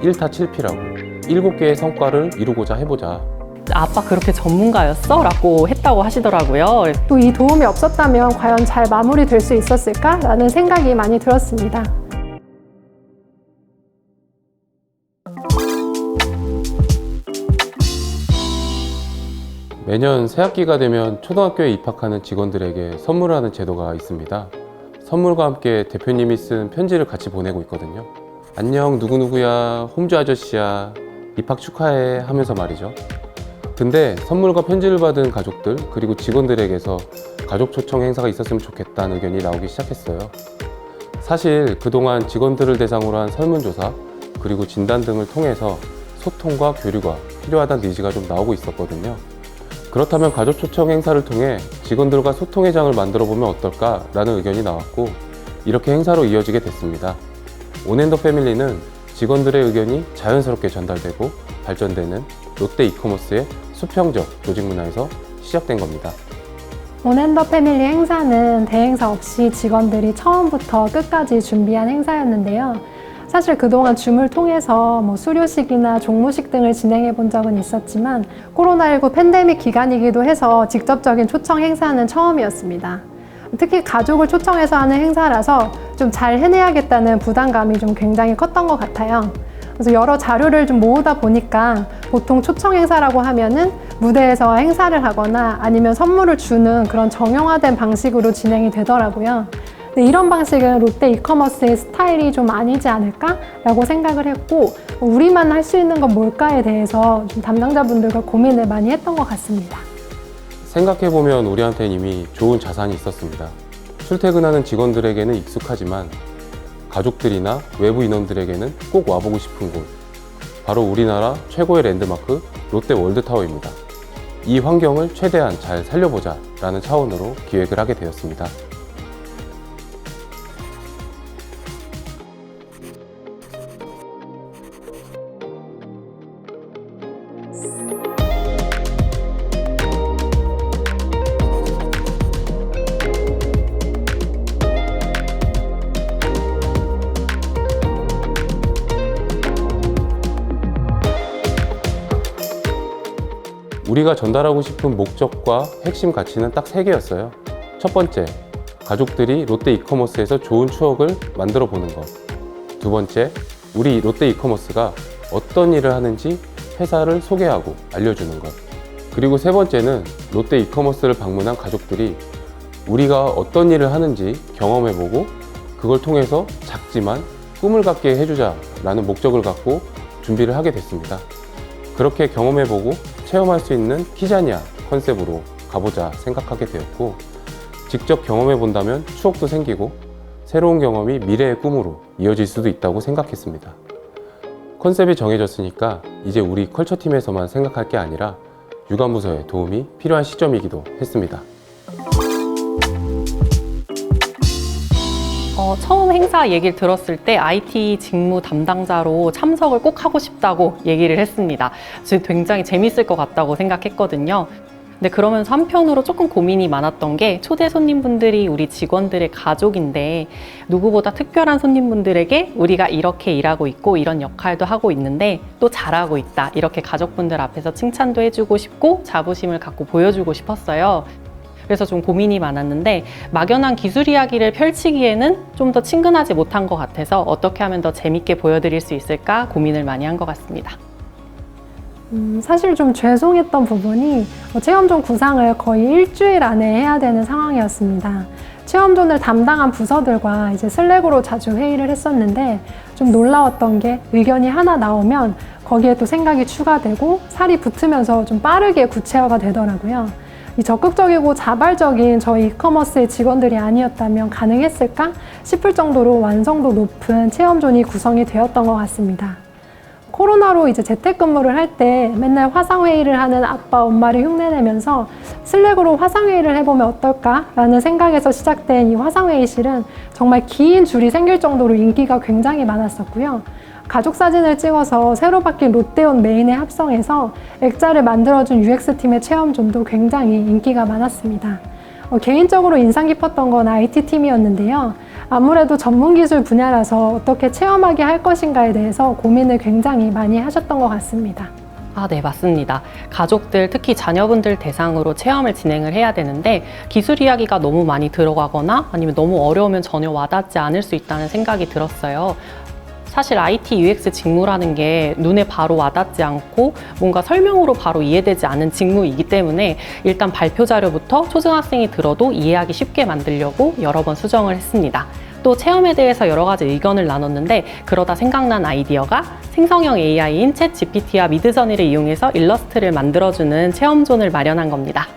1타 7피라고 7개의 성과를 이루고자 해보자. 아빠 그렇게 전문가였어? 라고 했다고 하시더라고요. 또 이 도움이 없었다면 과연 잘 마무리될 수 있었을까? 라는 생각이 많이 들었습니다. 매년 새학기가 되면 초등학교에 입학하는 직원들에게 선물하는 제도가 있습니다. 선물과 함께 대표님이 쓴 편지를 같이 보내고 있거든요. 안녕 누구누구야, 홈즈 아저씨야, 입학 축하해 하면서 말이죠. 근데 선물과 편지를 받은 가족들 그리고 직원들에게서 가족 초청 행사가 있었으면 좋겠다는 의견이 나오기 시작했어요. 사실 그동안 직원들을 대상으로 한 설문조사 그리고 진단 등을 통해서 소통과 교류가 필요하다는 니즈가 좀 나오고 있었거든요. 그렇다면 가족 초청 행사를 통해 직원들과 소통의 장을 만들어 보면 어떨까라는 의견이 나왔고 이렇게 행사로 이어지게 됐습니다. 온앤더 패밀리는 직원들의 의견이 자연스럽게 전달되고 발전되는 롯데 이커머스의 수평적 조직 문화에서 시작된 겁니다. 온앤더패밀리 행사는 대행사 없이 직원들이 처음부터 끝까지 준비한 행사였는데요. 사실 그동안 줌을 통해서 수료식이나 종무식 등을 진행해 본 적은 있었지만 코로나19 팬데믹 기간이기도 해서 직접적인 초청 행사는 처음이었습니다. 특히 가족을 초청해서 하는 행사라서 좀 잘 해내야겠다는 부담감이 좀 굉장히 컸던 것 같아요. 그래서 여러 자료를 좀 모으다 보니까 보통 초청 행사라고 하면은 무대에서 행사를 하거나 아니면 선물을 주는 그런 정형화된 방식으로 진행이 되더라고요. 근데 이런 방식은 롯데 이커머스의 스타일이 좀 아니지 않을까라고 생각을 했고 우리만 할 수 있는 건 뭘까에 대해서 좀 담당자분들과 고민을 많이 했던 것 같습니다. 생각해보면 우리한테는 이미 좋은 자산이 있었습니다. 출퇴근하는 직원들에게는 익숙하지만 가족들이나 외부 인원들에게는 꼭 와보고 싶은 곳, 바로 우리나라 최고의 랜드마크 롯데 월드타워입니다. 이 환경을 최대한 잘 살려보자 라는 차원으로 기획을 하게 되었습니다. 우리가 전달하고 싶은 목적과 핵심 가치는 딱 3개였어요. 첫 번째, 가족들이 롯데 이커머스에서 좋은 추억을 만들어 보는 것. 두 번째, 우리 롯데 이커머스가 어떤 일을 하는지 회사를 소개하고 알려주는 것. 그리고 세 번째는 롯데 이커머스를 방문한 가족들이 우리가 어떤 일을 하는지 경험해보고 그걸 통해서 작지만 꿈을 갖게 해주자 라는 목적을 갖고 준비를 하게 됐습니다. 그렇게 경험해보고 체험할 수 있는 키자니아 컨셉으로 가보자 생각하게 되었고 직접 경험해 본다면 추억도 생기고 새로운 경험이 미래의 꿈으로 이어질 수도 있다고 생각했습니다. 컨셉이 정해졌으니까 이제 우리 컬처팀에서만 생각할 게 아니라 유관부서의 도움이 필요한 시점이기도 했습니다. 처음 행사 얘기를 들었을 때 IT 직무 담당자로 참석을 꼭 하고 싶다고 얘기를 했습니다. 그래서 굉장히 재밌을 것 같다고 생각했거든요. 근데 그러면서 한편으로 조금 고민이 많았던 게 초대 손님분들이 우리 직원들의 가족인데 누구보다 특별한 손님분들에게 우리가 이렇게 일하고 있고 이런 역할도 하고 있는데 또 잘하고 있다. 이렇게 가족분들 앞에서 칭찬도 해주고 싶고 자부심을 갖고 보여주고 싶었어요. 그래서 좀 고민이 많았는데 막연한 기술 이야기를 펼치기에는 좀 더 친근하지 못한 것 같아서 어떻게 하면 더 재밌게 보여드릴 수 있을까 고민을 많이 한 것 같습니다. 사실 좀 죄송했던 부분이 체험존 구상을 거의 일주일 안에 해야 되는 상황이었습니다. 체험존을 담당한 부서들과 이제 슬랙으로 자주 회의를 했었는데 좀 놀라웠던 게 의견이 하나 나오면 거기에 또 생각이 추가되고 살이 붙으면서 좀 빠르게 구체화가 되더라고요. 이 적극적이고 자발적인 저희 이커머스의 직원들이 아니었다면 가능했을까 싶을 정도로 완성도 높은 체험존이 구성이 되었던 것 같습니다. 코로나로 이제 재택근무를 할 때 맨날 화상회의를 하는 아빠, 엄마를 흉내내면서 슬랙으로 화상회의를 해보면 어떨까라는 생각에서 시작된 이 화상회의실은 정말 긴 줄이 생길 정도로 인기가 굉장히 많았었고요. 가족 사진을 찍어서 새로 바뀐 롯데온 메인에 합성해서 액자를 만들어준 UX팀의 체험존도 굉장히 인기가 많았습니다. 개인적으로 인상 깊었던 건 IT 팀이었는데요. 아무래도 전문 기술 분야라서 어떻게 체험하게 할 것인가에 대해서 고민을 굉장히 많이 하셨던 것 같습니다. 네, 맞습니다. 가족들, 특히 자녀분들 대상으로 체험을 진행을 해야 되는데 기술 이야기가 너무 많이 들어가거나 아니면 너무 어려우면 전혀 와닿지 않을 수 있다는 생각이 들었어요. 사실 IT UX 직무라는 게 눈에 바로 와닿지 않고 뭔가 설명으로 바로 이해되지 않은 직무이기 때문에 일단 발표 자료부터 초등학생이 들어도 이해하기 쉽게 만들려고 여러 번 수정을 했습니다. 또 체험에 대해서 여러 가지 의견을 나눴는데 그러다 생각난 아이디어가 생성형 AI인 챗 GPT와 미드저니를 이용해서 일러스트를 만들어주는 체험존을 마련한 겁니다.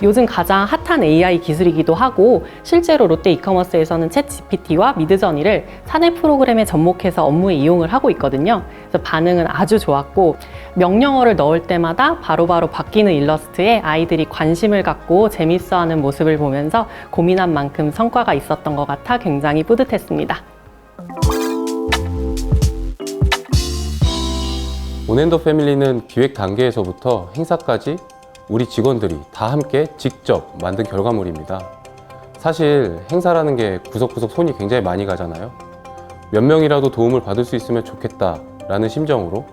요즘 가장 핫한 AI 기술이기도 하고 실제로 롯데 이커머스에서는 챗 GPT와 미드저니를 사내 프로그램에 접목해서 업무에 이용을 하고 있거든요. 그래서 반응은 아주 좋았고 명령어를 넣을 때마다 바로바로 바뀌는 일러스트에 아이들이 관심을 갖고 재밌어하는 모습을 보면서 고민한 만큼 성과가 있었던 것 같아 굉장히 뿌듯했습니다. 온앤더 패밀리는 기획 단계에서부터 행사까지 우리 직원들이 다 함께 직접 만든 결과물입니다. 사실 행사라는 게 구석구석 손이 굉장히 많이 가잖아요. 몇 명이라도 도움을 받을 수 있으면 좋겠다라는 심정으로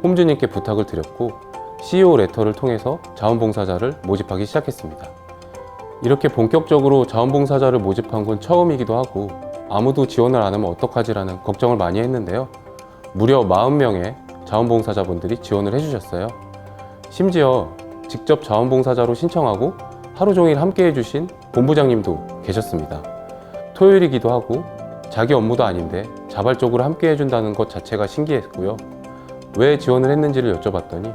홈즈님께 부탁을 드렸고 CEO 레터를 통해서 자원봉사자를 모집하기 시작했습니다. 이렇게 본격적으로 자원봉사자를 모집한 건 처음이기도 하고 아무도 지원을 안 하면 어떡하지라는 걱정을 많이 했는데요. 무려 40명의 자원봉사자분들이 지원을 해주셨어요. 심지어 직접 자원봉사자로 신청하고 하루 종일 함께 해주신 본부장님도 계셨습니다. 토요일이기도 하고 자기 업무도 아닌데 자발적으로 함께 해준다는 것 자체가 신기했고요. 왜 지원을 했는지를 여쭤봤더니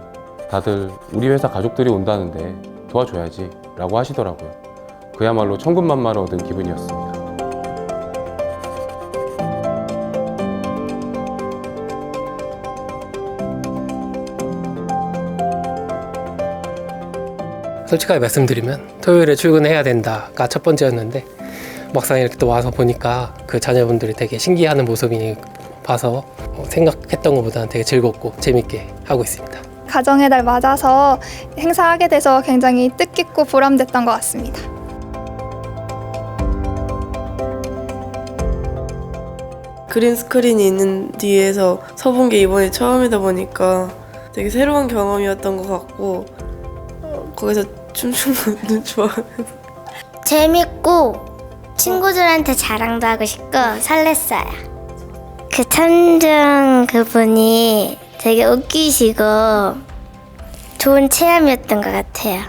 다들 우리 회사 가족들이 온다는데 도와줘야지 라고 하시더라고요. 그야말로 천군만마를 얻은 기분이었습니다. 솔직하게 말씀드리면 토요일에 출근해야 된다가 첫 번째였는데 막상 이렇게 또 와서 보니까 그 자녀분들이 되게 신기해하는 모습이 봐서 생각했던 것보다는 되게 즐겁고 재밌게 하고 있습니다. 가정의 날 맞아서 행사하게 돼서 굉장히 뜻깊고 보람됐던 것 같습니다. 그린 스크린이 있는 뒤에서 서본 게 이번이 처음이다 보니까 되게 새로운 경험이었던 것 같고 거기서 춤추는 것도 좋아하면서 재밌고 친구들한테 자랑도 하고 싶고 설렜어요. 그 탐정 그분이 되게 웃기시고 좋은 체험이었던 것 같아요.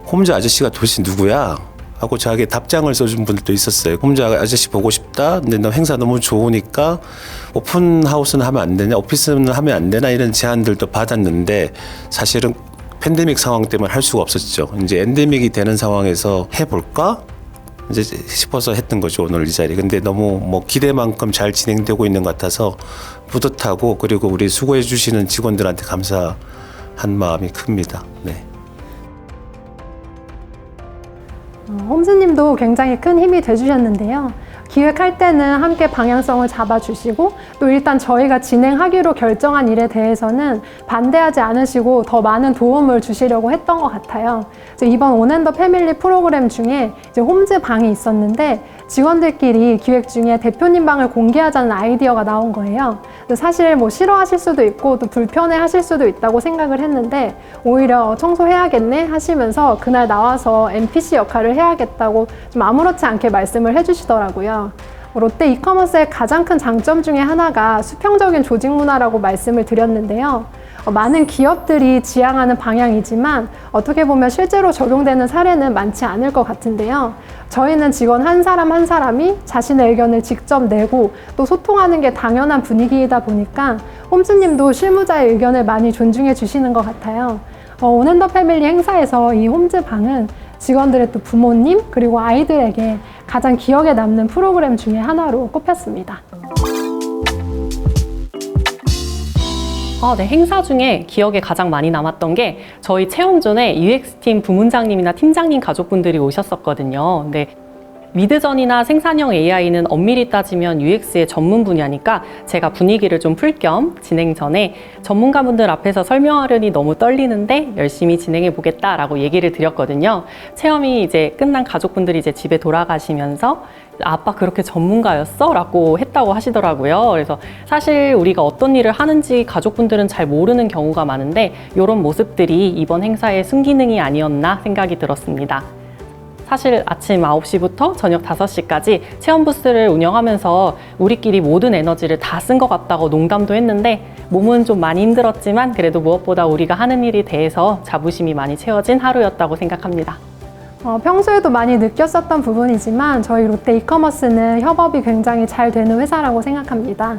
홈즈 아저씨가 도대체 누구야? 하고 저에게 답장을 써준 분들도 있었어요. 홈즈 아저씨 보고 싶다. 근데 너 행사 너무 좋으니까 오픈하우스는 하면 안 되냐? 오피스는 하면 안 되나? 이런 제안들도 받았는데 사실은 팬데믹 상황 때문에 할 수가 없었죠. 이제 엔데믹이 되는 상황에서 해볼까? 이제 싶어서 했던 거죠. 오늘 이 자리. 근데 너무 기대만큼 잘 진행되고 있는 것 같아서 뿌듯하고 그리고 우리 수고해 주시는 직원들한테 감사한 마음이 큽니다. 네. 홈즈님도 굉장히 큰 힘이 돼주셨는데요. 기획할 때는 함께 방향성을 잡아주시고 또 일단 저희가 진행하기로 결정한 일에 대해서는 반대하지 않으시고 더 많은 도움을 주시려고 했던 것 같아요. 이번 온앤더 패밀리 프로그램 중에 이제 홈즈 방이 있었는데 직원들끼리 기획 중에 대표님 방을 공개하자는 아이디어가 나온 거예요. 사실 싫어하실 수도 있고 또 불편해 하실 수도 있다고 생각을 했는데 오히려 청소해야겠네 하시면서 그날 나와서 NPC 역할을 해야겠다고 좀 아무렇지 않게 말씀을 해주시더라고요. 롯데 이커머스의 가장 큰 장점 중에 하나가 수평적인 조직 문화라고 말씀을 드렸는데요. 많은 기업들이 지향하는 방향이지만 어떻게 보면 실제로 적용되는 사례는 많지 않을 것 같은데요. 저희는 직원 한 사람 한 사람이 자신의 의견을 직접 내고 또 소통하는 게 당연한 분위기이다 보니까 홈즈님도 실무자의 의견을 많이 존중해 주시는 것 같아요. 온앤더 패밀리 행사에서 이 홈즈 방은 직원들의 또 부모님 그리고 아이들에게 가장 기억에 남는 프로그램 중에 하나로 꼽혔습니다. 네, 행사 중에 기억에 가장 많이 남았던 게 저희 체험존에 UX팀 부문장님이나 팀장님 가족분들이 오셨었거든요. 근데 미드전이나 생산형 AI는 엄밀히 따지면 UX의 전문 분야니까 제가 분위기를 좀 풀 겸 진행 전에 전문가분들 앞에서 설명하려니 너무 떨리는데 열심히 진행해 보겠다라고 얘기를 드렸거든요. 체험이 이제 끝난 가족분들이 이제 집에 돌아가시면서 아빠 그렇게 전문가였어? 라고 했다고 하시더라고요. 그래서 사실 우리가 어떤 일을 하는지 가족분들은 잘 모르는 경우가 많은데 이런 모습들이 이번 행사의 순기능이 아니었나 생각이 들었습니다. 사실 아침 9시부터 저녁 5시까지 체험 부스를 운영하면서 우리끼리 모든 에너지를 다 쓴 것 같다고 농담도 했는데 몸은 좀 많이 힘들었지만 그래도 무엇보다 우리가 하는 일에 대해서 자부심이 많이 채워진 하루였다고 생각합니다. 평소에도 많이 느꼈었던 부분이지만 저희 롯데 이커머스는 협업이 굉장히 잘 되는 회사라고 생각합니다.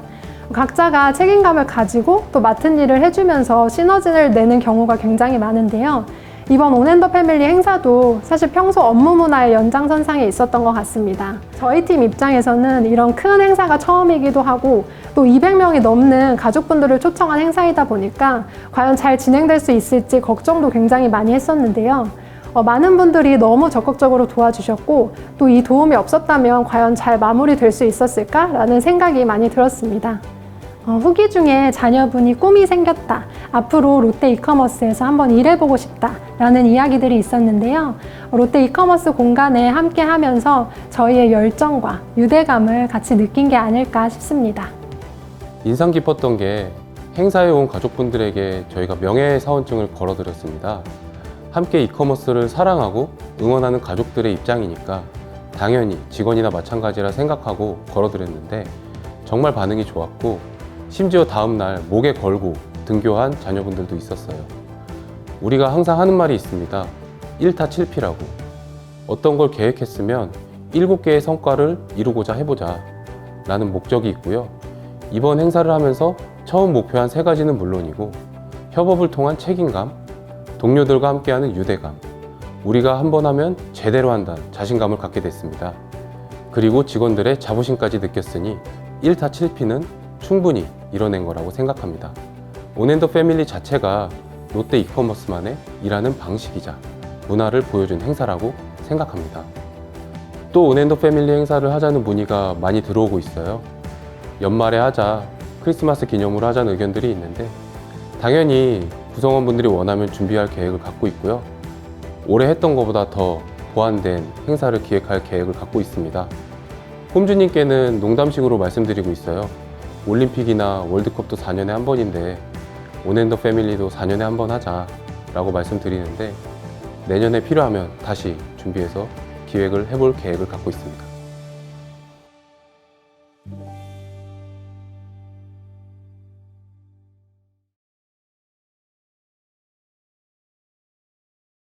각자가 책임감을 가지고 또 맡은 일을 해주면서 시너지를 내는 경우가 굉장히 많은데요. 이번 온앤더 패밀리 행사도 사실 평소 업무 문화의 연장선상에 있었던 것 같습니다. 저희 팀 입장에서는 이런 큰 행사가 처음이기도 하고 또 200명이 넘는 가족분들을 초청한 행사이다 보니까 과연 잘 진행될 수 있을지 걱정도 굉장히 많이 했었는데요. 많은 분들이 너무 적극적으로 도와주셨고 또 이 도움이 없었다면 과연 잘 마무리될 수 있었을까라는 생각이 많이 들었습니다. 후기 중에 자녀분이 꿈이 생겼다, 앞으로 롯데 이커머스에서 한번 일해보고 싶다 라는 이야기들이 있었는데요. 롯데 이커머스 공간에 함께 하면서 저희의 열정과 유대감을 같이 느낀 게 아닐까 싶습니다. 인상 깊었던 게 행사에 온 가족분들에게 저희가 명예사원증을 걸어드렸습니다. 함께 이커머스를 사랑하고 응원하는 가족들의 입장이니까 당연히 직원이나 마찬가지라 생각하고 걸어드렸는데 정말 반응이 좋았고 심지어 다음날 목에 걸고 등교한 자녀분들도 있었어요. 우리가 항상 하는 말이 있습니다. 1타 7피라고. 어떤 걸 계획했으면 7개의 성과를 이루고자 해보자 라는 목적이 있고요. 이번 행사를 하면서 처음 목표한 3가지는 물론이고 협업을 통한 책임감, 동료들과 함께하는 유대감, 우리가 한번 하면 제대로 한다는 자신감을 갖게 됐습니다. 그리고 직원들의 자부심까지 느꼈으니 1타 7피는 충분히 이뤄낸 거라고 생각합니다. 온앤더 패밀리 자체가 롯데 이커머스만의 일하는 방식이자 문화를 보여준 행사라고 생각합니다. 또 온앤더 패밀리 행사를 하자는 문의가 많이 들어오고 있어요. 연말에 하자, 크리스마스 기념으로 하자는 의견들이 있는데 당연히 구성원분들이 원하면 준비할 계획을 갖고 있고요. 올해 했던 것보다 더 보완된 행사를 기획할 계획을 갖고 있습니다. 홈주님께는 농담식으로 말씀드리고 있어요. 올림픽이나 월드컵도 4년에 한 번인데 온앤더 패밀리도 4년에 한 번 하자 라고 말씀드리는데 내년에 필요하면 다시 준비해서 기획을 해볼 계획을 갖고 있습니다.